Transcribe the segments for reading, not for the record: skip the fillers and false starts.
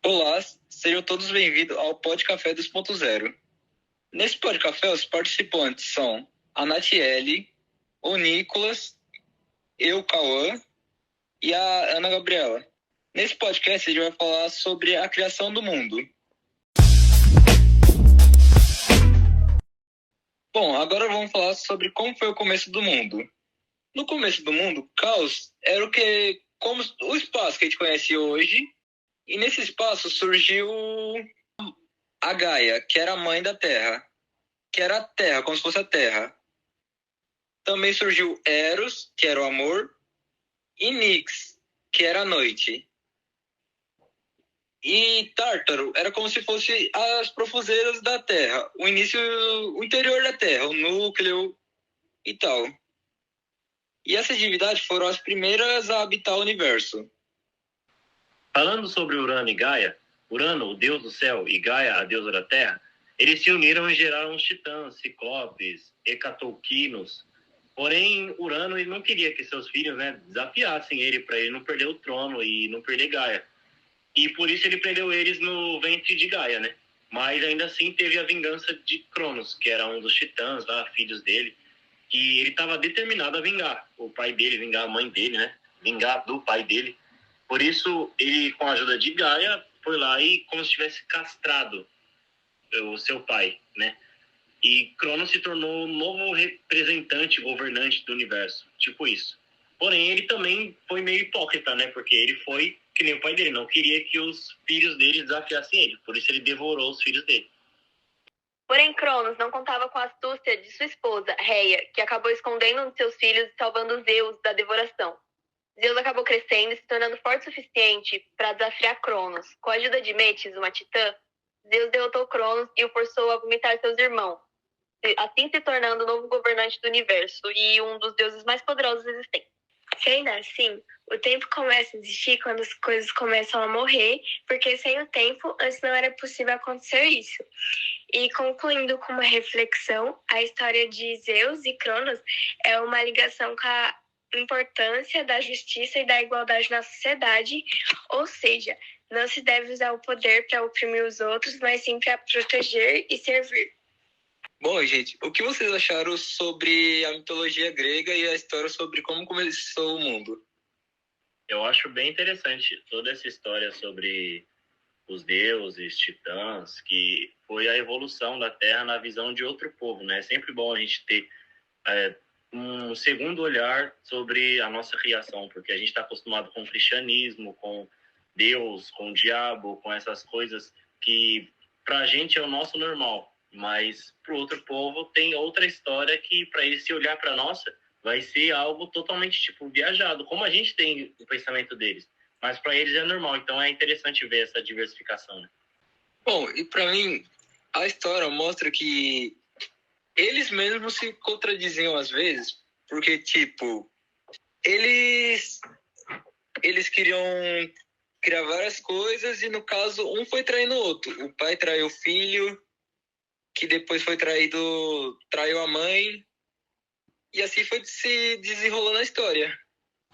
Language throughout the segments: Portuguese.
Olá, sejam todos bem-vindos ao Pod Café 2.0. Nesse Pod Café, os participantes são a Natiele, o Nicolas, eu, Cauã e a Ana Gabriela. Nesse podcast, a gente vai falar sobre a criação do mundo. Bom, agora vamos falar sobre como foi o começo do mundo. No começo do mundo, caos era como o espaço que a gente conhece hoje, e nesse espaço surgiu a Gaia, que era a mãe da Terra, que era a Terra, como se fosse a Terra. Também surgiu Eros, que era o amor, e Nix, que era a noite. E Tártaro era como se fosse as profundezas da Terra, o início, o interior da Terra, o núcleo e tal. E essas divindades foram as primeiras a habitar o universo. Falando sobre Urano e Gaia, Urano, o deus do céu, e Gaia, a deusa da terra, eles se uniram e geraram os titãs, ciclopes, hecatolquinos. Porém, Urano ele não queria que seus filhos desafiassem ele para ele não perder o trono e não perder Gaia. E por isso ele prendeu eles no ventre de Gaia, né? Mas ainda assim teve a vingança de Cronos, que era um dos titãs, lá, filhos dele, que ele estava determinado a vingar o pai dele, vingar a mãe dele, né? Vingar do pai dele. Por isso, ele, com a ajuda de Gaia, foi lá e como se tivesse castrado o seu pai, né? E Cronos se tornou o novo representante, governante do universo, tipo isso. Porém, ele também foi meio hipócrita, né? Porque ele foi que nem o pai dele, não queria que os filhos dele desafiassem ele. Por isso ele devorou os filhos dele. Porém, Cronos não contava com a astúcia de sua esposa, Reia, que acabou escondendo um de seus filhos e salvando Zeus da devoração. Zeus acabou crescendo e se tornando forte o suficiente para desafiar Cronos. Com a ajuda de Metis, uma titã, Zeus derrotou Cronos e o forçou a vomitar seus irmãos, assim se tornando o novo governante do universo e um dos deuses mais poderosos existentes. Sendo assim, o tempo começa a existir quando as coisas começam a morrer, porque sem o tempo, antes não era possível acontecer isso. E concluindo com uma reflexão, a história de Zeus e Cronos é uma ligação com a importância da justiça e da igualdade na sociedade, ou seja, não se deve usar o poder para oprimir os outros, mas sim para proteger e servir. Bom, gente, o que vocês acharam sobre a mitologia grega e a história sobre como começou o mundo? Eu acho bem interessante toda essa história sobre os deuses, titãs, que foi a evolução da Terra na visão de outro povo, né? É sempre bom a gente ter um segundo olhar sobre a nossa criação, porque a gente está acostumado com o cristianismo, com Deus, com o diabo, com essas coisas que para a gente é o nosso normal, mas para o outro povo tem outra história que para ele se olhar para a nossa vai ser algo totalmente tipo viajado, como a gente tem o pensamento deles, mas para eles é normal, então é interessante ver essa diversificação, né? Bom, e para mim, a história mostra que eles mesmos se contradiziam às vezes, porque, tipo, eles queriam criar várias coisas e, no caso, um foi traindo o outro. O pai traiu o filho, que depois foi traiu a mãe, e assim foi se desenrolando a história.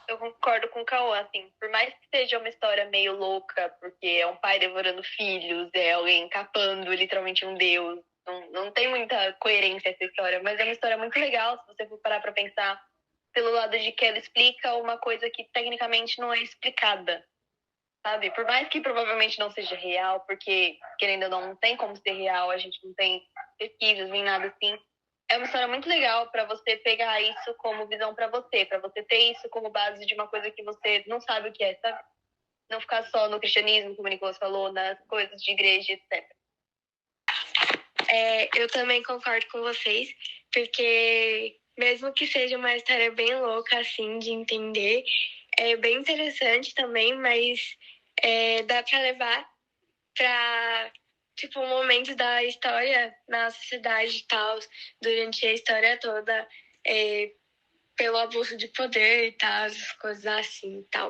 Eu concordo com o Cauã, assim, por mais que seja uma história meio louca, porque é um pai devorando filhos, é alguém capando literalmente um deus, não tem muita coerência essa história, mas é uma história muito legal, se você for parar pra pensar, pelo lado de que ela explica uma coisa que tecnicamente não é explicada, sabe? Por mais que provavelmente não seja real, porque, querendo ou não tem como ser real, a gente não tem pesquisas nem nada assim. É uma história muito legal para você pegar isso como visão para você ter isso como base de uma coisa que você não sabe o que é, sabe? Não ficar só no cristianismo, como o Nicolas falou, nas coisas de igreja, etc. Eu também concordo com vocês, porque mesmo que seja uma história bem louca, assim, de entender, é bem interessante também, mas dá para levar para tipo, momentos da história na sociedade e tal, durante a história toda, pelo abuso de poder e tal, as coisas assim e tal.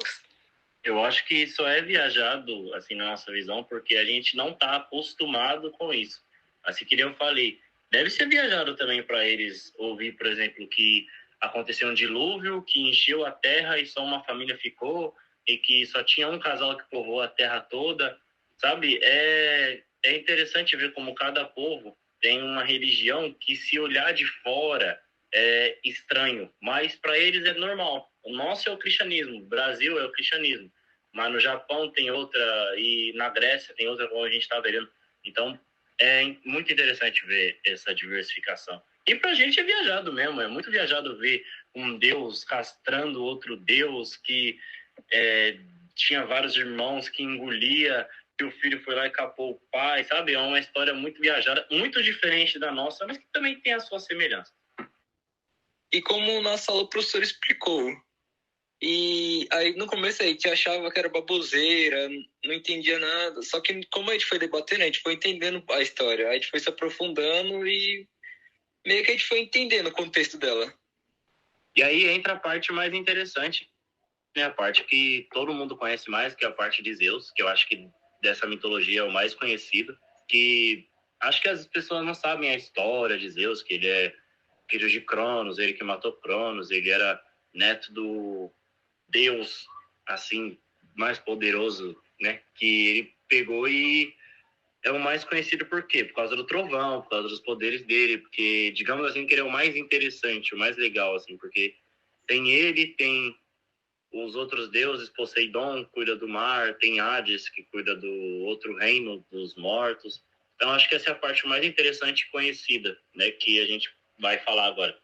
Eu acho que só é viajado, assim, na nossa visão, porque a gente não está acostumado com isso. Assim que eu falei, deve ser viajado também para eles ouvir, por exemplo, que aconteceu um dilúvio, que encheu a terra e só uma família ficou, e que só tinha um casal que povoou a terra toda. sabe? É interessante ver como cada povo tem uma religião que, se olhar de fora, é estranho, mas para eles é normal. O nosso é o cristianismo, o Brasil é o cristianismo, mas no Japão tem outra, e na Grécia tem outra, como a gente está vendo. Então, é muito interessante ver essa diversificação. E para a gente é viajado mesmo, é muito viajado ver um Deus castrando outro Deus que tinha vários irmãos que engolia, que o filho foi lá e capou o pai, sabe? É uma história muito viajada, muito diferente da nossa, mas que também tem a sua semelhança. E como na sala o professor explicou, e aí no começo a gente achava que era baboseira, não entendia nada, só que como a gente foi debatendo, a gente foi entendendo a história, a gente foi se aprofundando e meio que a gente foi entendendo o contexto dela. E aí entra a parte mais interessante, né? A parte que todo mundo conhece mais, que é a parte de Zeus, que eu acho que dessa mitologia é o mais conhecido, que acho que as pessoas não sabem a história de Zeus, que ele é filho de Cronos, ele que matou Cronos, ele era neto do Deus, assim, mais poderoso, né? Que ele pegou e é o mais conhecido por quê? Por causa do trovão, por causa dos poderes dele, porque, digamos assim, que ele é o mais interessante, o mais legal, assim, porque tem ele, tem os outros deuses, Poseidon cuida do mar, tem Hades que cuida do outro reino, dos mortos. Então, acho que essa é a parte mais interessante e conhecida, né, que a gente vai falar agora.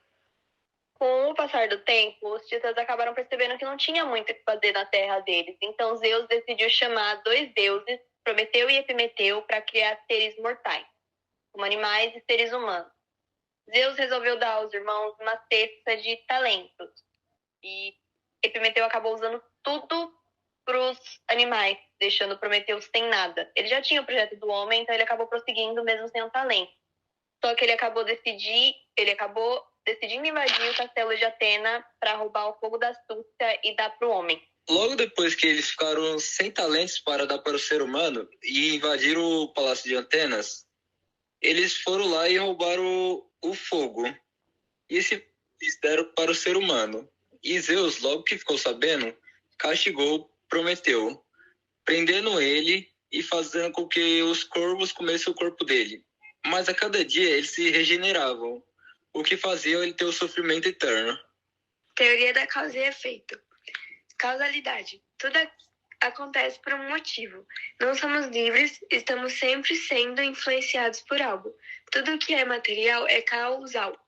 Com o passar do tempo, os titãs acabaram percebendo que não tinha muito o que fazer na terra deles. Então Zeus decidiu chamar 2 deuses, Prometeu e Epimeteu, para criar seres mortais, como animais e seres humanos. Zeus resolveu dar aos irmãos uma cesta de talentos. E Epimeteu acabou usando tudo para os animais, deixando Prometeu sem nada. Ele já tinha o projeto do homem, então ele acabou prosseguindo mesmo sem o talento. Só que ele acabou decidindo invadir o castelo de Atena para roubar o fogo da astúcia e dar para o homem. Logo depois que eles ficaram sem talentos para dar para o ser humano e invadiram o palácio de Atenas, eles foram lá e roubaram o fogo. E esse eles deram para o ser humano. E Zeus, logo que ficou sabendo, castigou Prometeu, prendendo ele e fazendo com que os corvos comessem o corpo dele. Mas a cada dia eles se regeneravam, o que fazia ele ter o sofrimento eterno. Teoria da causa e efeito. Causalidade. Tudo acontece por um motivo. Não somos livres, estamos sempre sendo influenciados por algo. Tudo que é material é causal.